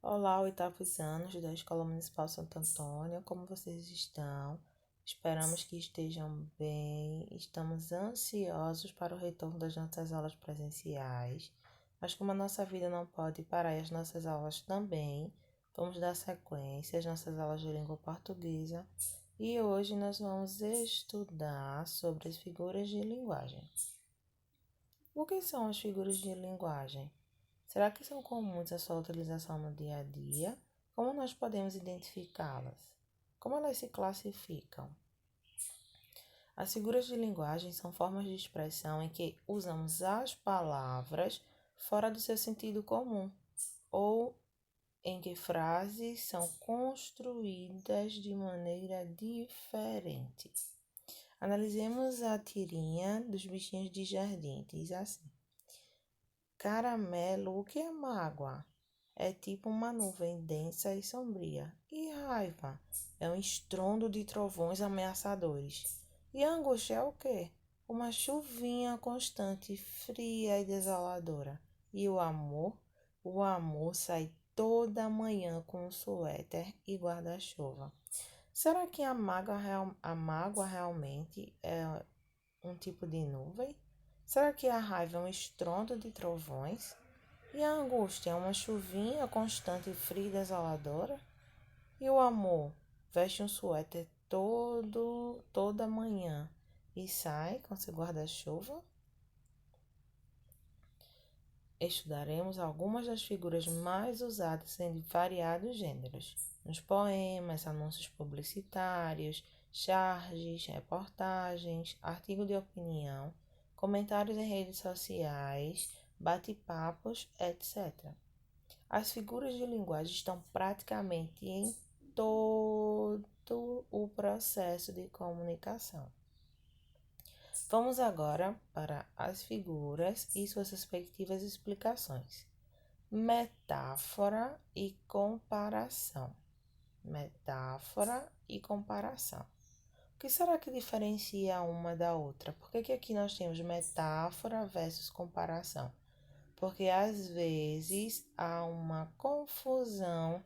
Olá, oitavos anos da Escola Municipal Santo Antônio, como vocês estão? Esperamos que estejam bem. Estamos ansiosos para o retorno das nossas aulas presenciais, mas como a nossa vida não pode parar e as nossas aulas também, vamos dar sequência às nossas aulas de língua portuguesa e hoje nós vamos estudar sobre as figuras de linguagem. O que são as figuras de linguagem? Será que são comuns à sua utilização no dia a dia? Como nós podemos identificá-las? Como elas se classificam? As figuras de linguagem são formas de expressão em que usamos as palavras fora do seu sentido comum ou em que frases são construídas de maneira diferente. Analisemos a tirinha dos bichinhos de jardim. Diz assim: caramelo, o que é mágoa? É tipo uma nuvem densa e sombria. E raiva? É um estrondo de trovões ameaçadores. E angústia é o quê? Uma chuvinha constante, fria e desoladora. E o amor? O amor sai toda manhã com um suéter e guarda-chuva. Será que a mágoa realmente é um tipo de nuvem? Será que a raiva é um estrondo de trovões? E a angústia é uma chuvinha constante, fria e desoladora? E o amor veste um suéter toda manhã e sai com seu guarda-chuva? Estudaremos algumas das figuras mais usadas em variados gêneros, nos poemas, anúncios publicitários, charges, reportagens, artigos de opinião, comentários em redes sociais, bate-papos, etc. As figuras de linguagem estão praticamente em todo o processo de comunicação. Vamos agora para as figuras e suas respectivas explicações. Metáfora e comparação. Metáfora e comparação. O que será que diferencia uma da outra? Por que aqui nós temos metáfora versus comparação? Porque às vezes há uma confusão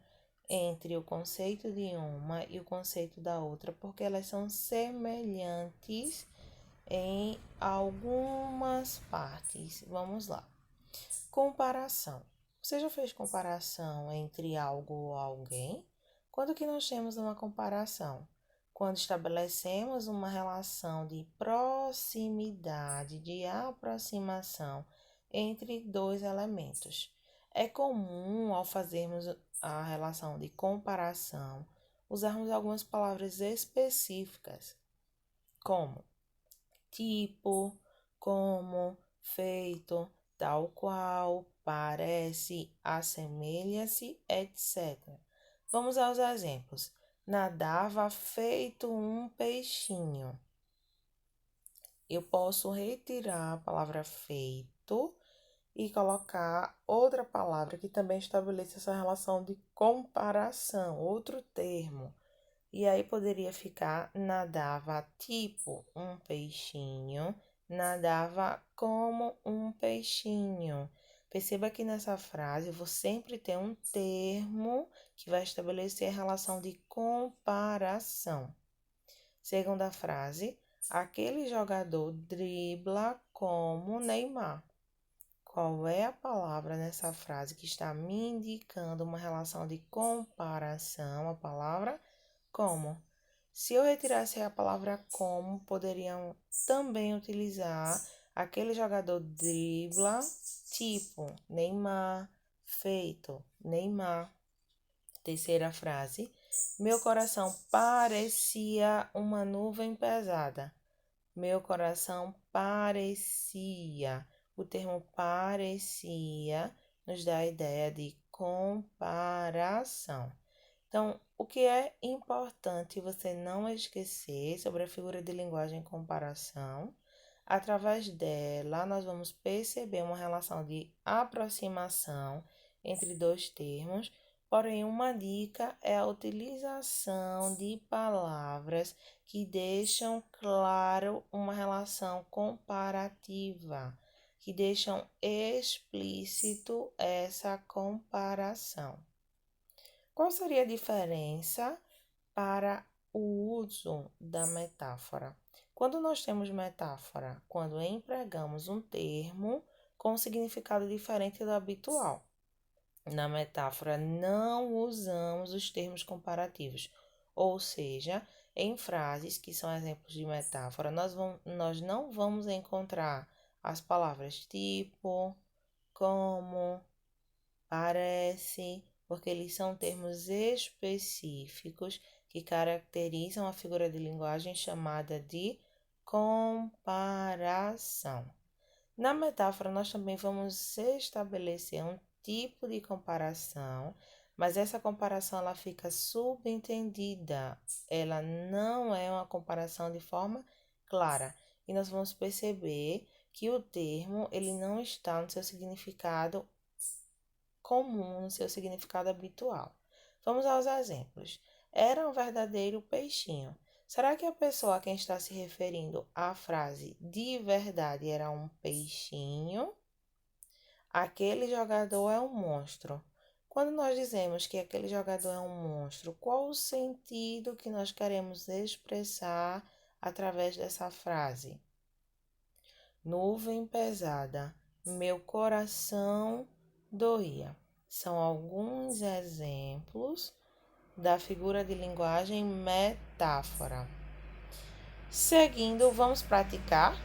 entre o conceito de uma e o conceito da outra, porque elas são semelhantes em algumas partes. Vamos lá. Comparação. Você já fez comparação entre algo ou alguém? Quando que nós temos uma comparação? Quando estabelecemos uma relação de proximidade, de aproximação entre dois elementos. É comum, ao fazermos a relação de comparação, usarmos algumas palavras específicas, como tipo, como, feito, tal qual, parece, assemelha-se, etc. Vamos aos exemplos. Nadava feito um peixinho. Eu posso retirar a palavra feito e colocar outra palavra que também estabeleça essa relação de comparação, outro termo. E aí poderia ficar nadava tipo um peixinho, nadava como um peixinho. Perceba que nessa frase eu vou sempre ter um termo que vai estabelecer a relação de comparação. Segunda frase, aquele jogador dribla como Neymar. Qual é a palavra nessa frase que está me indicando uma relação de comparação? A palavra como. Se eu retirasse a palavra como, poderiam também utilizar aquele jogador dribla, tipo Neymar, feito Neymar. Terceira frase. Meu coração parecia uma nuvem pesada. Meu coração parecia. O termo parecia nos dá a ideia de comparação. Então, o que é importante você não esquecer sobre a figura de linguagem comparação, através dela nós vamos perceber uma relação de aproximação entre dois termos, porém uma dica é a utilização de palavras que deixam claro uma relação comparativa, que deixam explícito essa comparação. Qual seria a diferença para o uso da metáfora? Quando nós temos metáfora, quando empregamos um termo com um significado diferente do habitual. Na metáfora, não usamos os termos comparativos, ou seja, em frases que são exemplos de metáfora, nós não vamos encontrar as palavras tipo, como, parece, porque eles são termos específicos que caracterizam a figura de linguagem chamada de comparação. Na metáfora, nós também vamos estabelecer um tipo de comparação, mas essa comparação ela fica subentendida. Ela não é uma comparação de forma clara. E nós vamos perceber que o termo ele não está no seu significado comum, no seu significado habitual. Vamos aos exemplos. Era um verdadeiro peixinho. Será que a pessoa a quem está se referindo à frase de verdade era um peixinho? Aquele jogador é um monstro. Quando nós dizemos que aquele jogador é um monstro, qual o sentido que nós queremos expressar através dessa frase? Nuvem pesada, meu coração doía. São alguns exemplos da figura de linguagem metáfora. Seguindo, vamos praticar.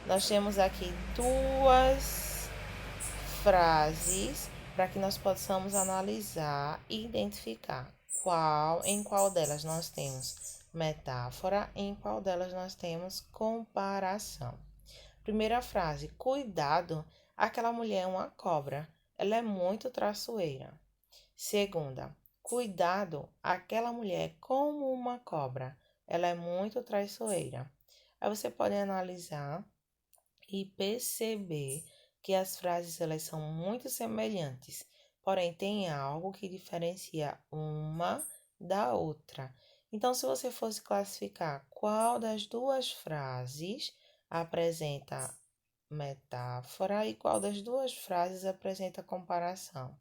Nós temos aqui duas frases para que nós possamos analisar e identificar em qual delas nós temos metáfora e em qual delas nós temos comparação. Primeira frase: cuidado, aquela mulher é uma cobra. Ela é muito traiçoeira. Segunda: cuidado, aquela mulher é como uma cobra. Ela é muito traiçoeira. Aí você pode analisar e perceber que as frases elas são muito semelhantes, porém tem algo que diferencia uma da outra. Então, se você fosse classificar qual das duas frases apresenta metáfora e qual das duas frases apresenta comparação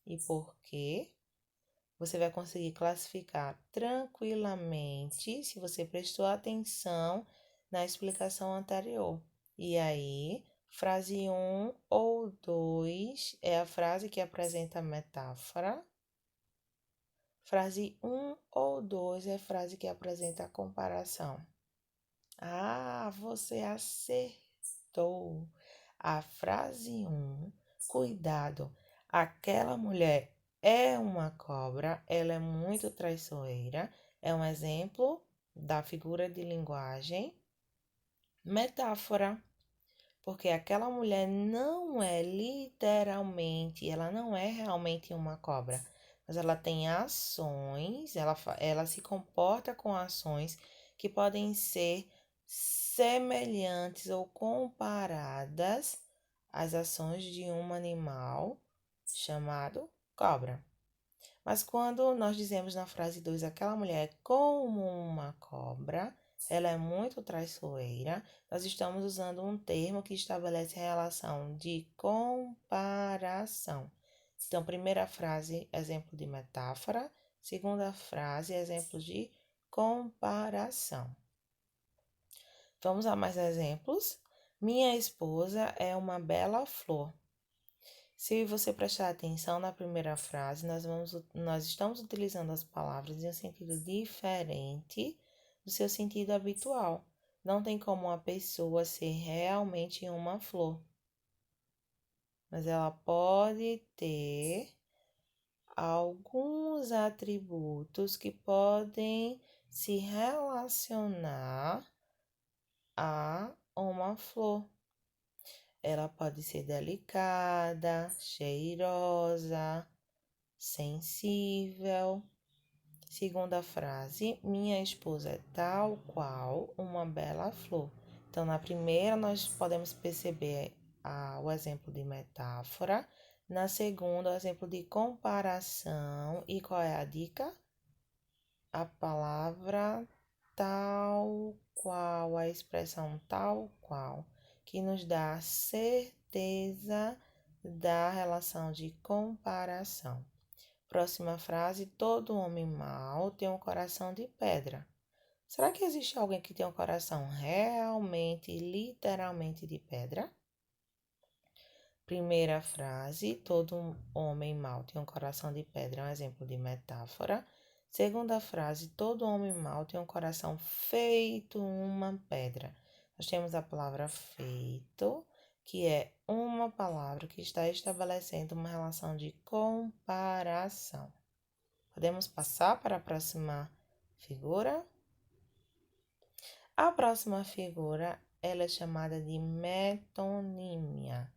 e por quê, você vai conseguir classificar tranquilamente se você prestou atenção na explicação anterior. E aí, frase um ou 2 é a frase que apresenta metáfora. Frase um ou 2 é a frase que apresenta comparação. Ah, você acertou. A frase um, cuidado, aquela mulher é uma cobra, ela é muito traiçoeira, é um exemplo da figura de linguagem metáfora, porque aquela mulher não é literalmente, ela não é realmente uma cobra, mas ela tem ações, ela se comporta com ações que podem ser semelhantes ou comparadas às ações de um animal chamado cobra. Mas quando nós dizemos na frase 2, aquela mulher é como uma cobra, ela é muito traiçoeira, nós estamos usando um termo que estabelece relação de comparação. Então, primeira frase, exemplo de metáfora. Segunda frase, exemplo de comparação. Vamos a mais exemplos. Minha esposa é uma bela flor. Se você prestar atenção na primeira frase, nós estamos utilizando as palavras em um sentido diferente do seu sentido habitual. Não tem como uma pessoa ser realmente uma flor, mas ela pode ter alguns atributos que podem se relacionar a uma flor. Ela pode ser delicada, cheirosa, sensível. Segunda frase, minha esposa é tal qual uma bela flor. Então, na primeira, nós podemos perceber o exemplo de metáfora. Na segunda, o exemplo de comparação. E qual é a dica? A palavra tal qual, a expressão tal qual, que nos dá a certeza da relação de comparação. Próxima frase: todo homem mau tem um coração de pedra. Será que existe alguém que tem um coração realmente, literalmente de pedra? Primeira frase: todo homem mau tem um coração de pedra, é um exemplo de metáfora. Segunda frase: todo homem mau tem um coração feito uma pedra. Nós temos a palavra feito, que é uma palavra que está estabelecendo uma relação de comparação. Podemos passar para a próxima figura? A próxima figura, ela é chamada de metonímia.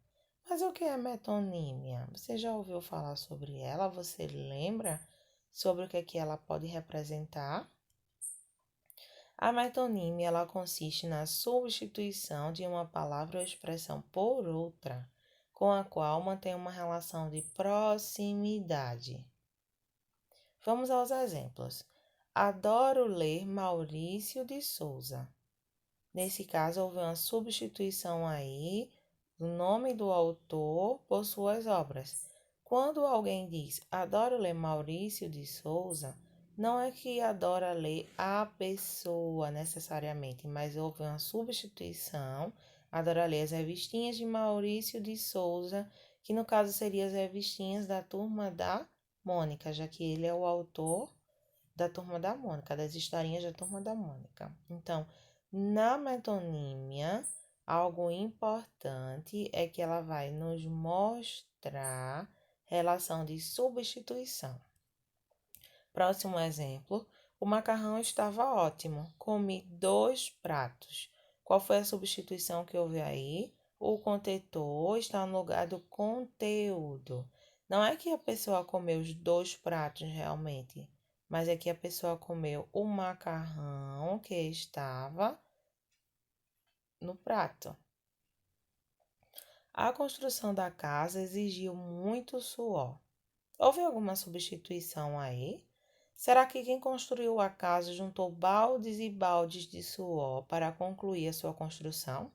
Mas o que é metonímia? Você já ouviu falar sobre ela? Você lembra sobre o que ela pode representar? A metonímia, ela consiste na substituição de uma palavra ou expressão por outra, com a qual mantém uma relação de proximidade. Vamos aos exemplos. Adoro ler Maurício de Souza. Nesse caso, houve uma substituição aí do nome do autor por suas obras. Quando alguém diz adoro ler Maurício de Souza, não é que adora ler a pessoa necessariamente, mas houve uma substituição. Adora ler as revistinhas de Maurício de Souza, que no caso seriam as revistinhas da Turma da Mônica, já que ele é o autor da Turma da Mônica, das historinhas da Turma da Mônica. Então, na metonímia, algo importante é que ela vai nos mostrar relação de substituição. Próximo exemplo, o macarrão estava ótimo, comi 2 pratos. Qual foi a substituição que houve aí? O contetor está no lugar do conteúdo. Não é que a pessoa comeu os 2 pratos realmente, mas é que a pessoa comeu o macarrão que estava no prato. A construção da casa exigiu muito suor. Houve alguma substituição aí? Será que quem construiu a casa juntou baldes e baldes de suor para concluir a sua construção?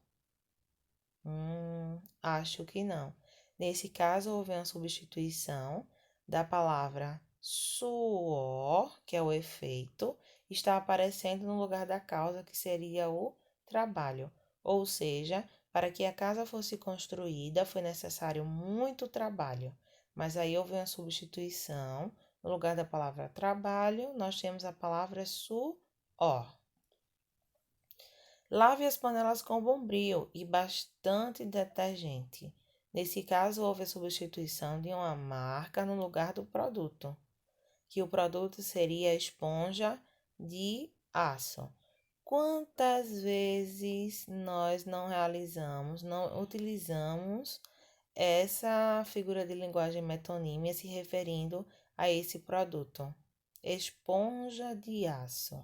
Acho que não. Nesse caso, houve uma substituição da palavra suor, que é o efeito, está aparecendo no lugar da causa, que seria o trabalho. Ou seja, para que a casa fosse construída, foi necessário muito trabalho. Mas aí houve uma substituição. No lugar da palavra trabalho, nós temos a palavra suor. Lave as panelas com bombril e bastante detergente. Nesse caso, houve a substituição de uma marca no lugar do produto, que o produto seria a esponja de aço. Quantas vezes nós não utilizamos essa figura de linguagem metonímia se referindo a esse produto? Esponja de aço.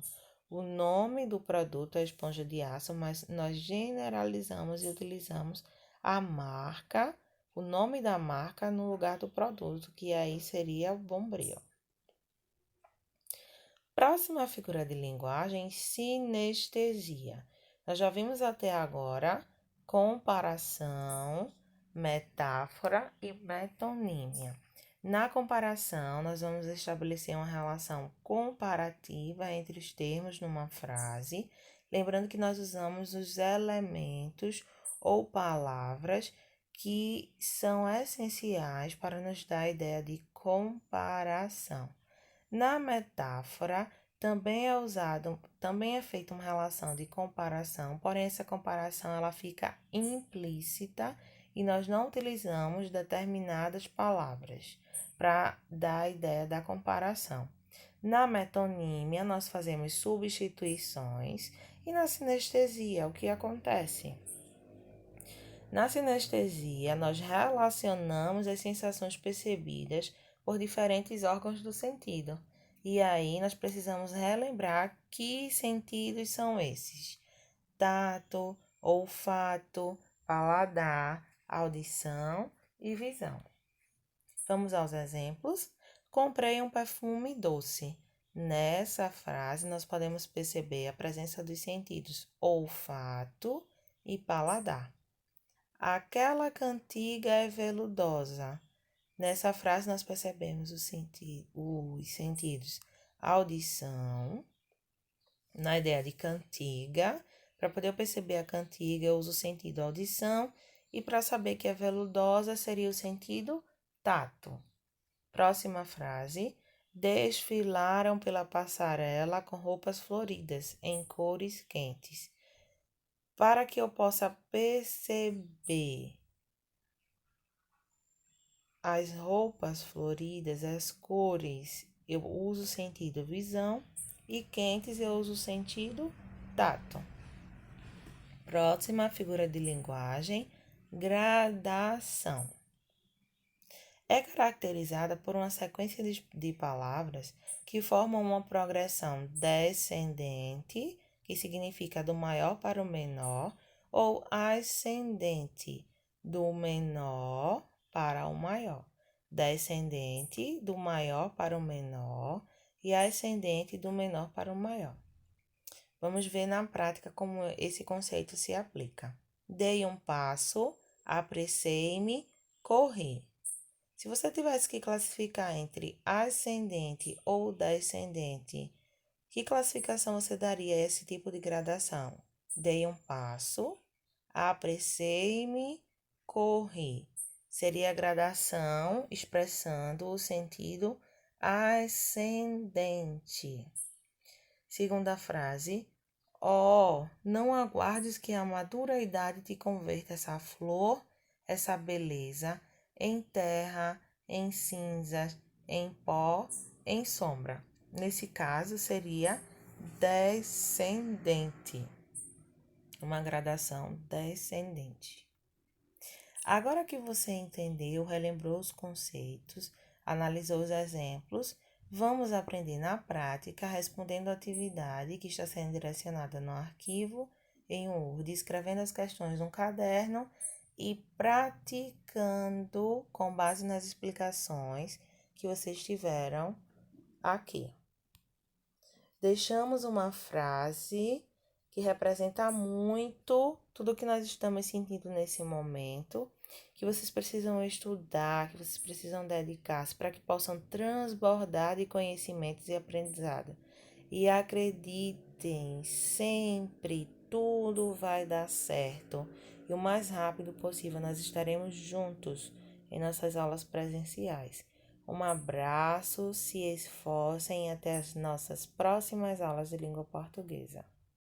O nome do produto é esponja de aço, mas nós generalizamos e utilizamos a marca, o nome da marca no lugar do produto, que aí seria o Bombril. Próxima figura de linguagem, sinestesia. Nós já vimos até agora comparação, metáfora e metonímia. Na comparação, nós vamos estabelecer uma relação comparativa entre os termos numa frase, lembrando que nós usamos os elementos ou palavras que são essenciais para nos dar a ideia de comparação. Na metáfora, também é feita uma relação de comparação, porém essa comparação ela fica implícita e nós não utilizamos determinadas palavras para dar a ideia da comparação. Na metonímia, nós fazemos substituições e na sinestesia, o que acontece? Na sinestesia, nós relacionamos as sensações percebidas por diferentes órgãos do sentido. E aí nós precisamos relembrar que sentidos são esses: tato, olfato, paladar, audição e visão. Vamos aos exemplos. Comprei um perfume doce. Nessa frase, nós podemos perceber a presença dos sentidos olfato e paladar. Aquela cantiga é veludosa. Nessa frase, nós percebemos os sentidos audição, na ideia de cantiga. Para poder perceber a cantiga, eu uso o sentido audição, e para saber que é veludosa, seria o sentido tato. Próxima frase. Desfilaram pela passarela com roupas floridas, em cores quentes. Para que eu possa perceber as roupas floridas, as cores, eu uso o sentido visão, e quentes eu uso o sentido tato. Próxima figura de linguagem, gradação. É caracterizada por uma sequência de palavras que formam uma progressão descendente, que significa do maior para o menor, ou ascendente, do menor para o maior. Descendente, do maior para o menor, e ascendente, do menor para o maior. Vamos ver na prática como esse conceito se aplica. Dei um passo, apressei-me, corri. Se você tivesse que classificar entre ascendente ou descendente, que classificação você daria a esse tipo de gradação? Dei um passo, apressei-me, corri. Seria a gradação expressando o sentido ascendente. Segunda frase. Oh, não aguardes que a madura idade te converta essa flor, essa beleza, em terra, em cinzas, em pó, em sombra. Nesse caso, seria descendente. Uma gradação descendente. Agora que você entendeu, relembrou os conceitos, analisou os exemplos, vamos aprender na prática, respondendo a atividade que está sendo direcionada no arquivo em Word, escrevendo as questões no caderno e praticando com base nas explicações que vocês tiveram aqui. Deixamos uma frase que representa muito tudo que nós estamos sentindo nesse momento, que vocês precisam estudar, que vocês precisam dedicar-se para que possam transbordar de conhecimentos e aprendizado. E acreditem, sempre tudo vai dar certo. E o mais rápido possível nós estaremos juntos em nossas aulas presenciais. Um abraço, se esforcem e até as nossas próximas aulas de língua portuguesa.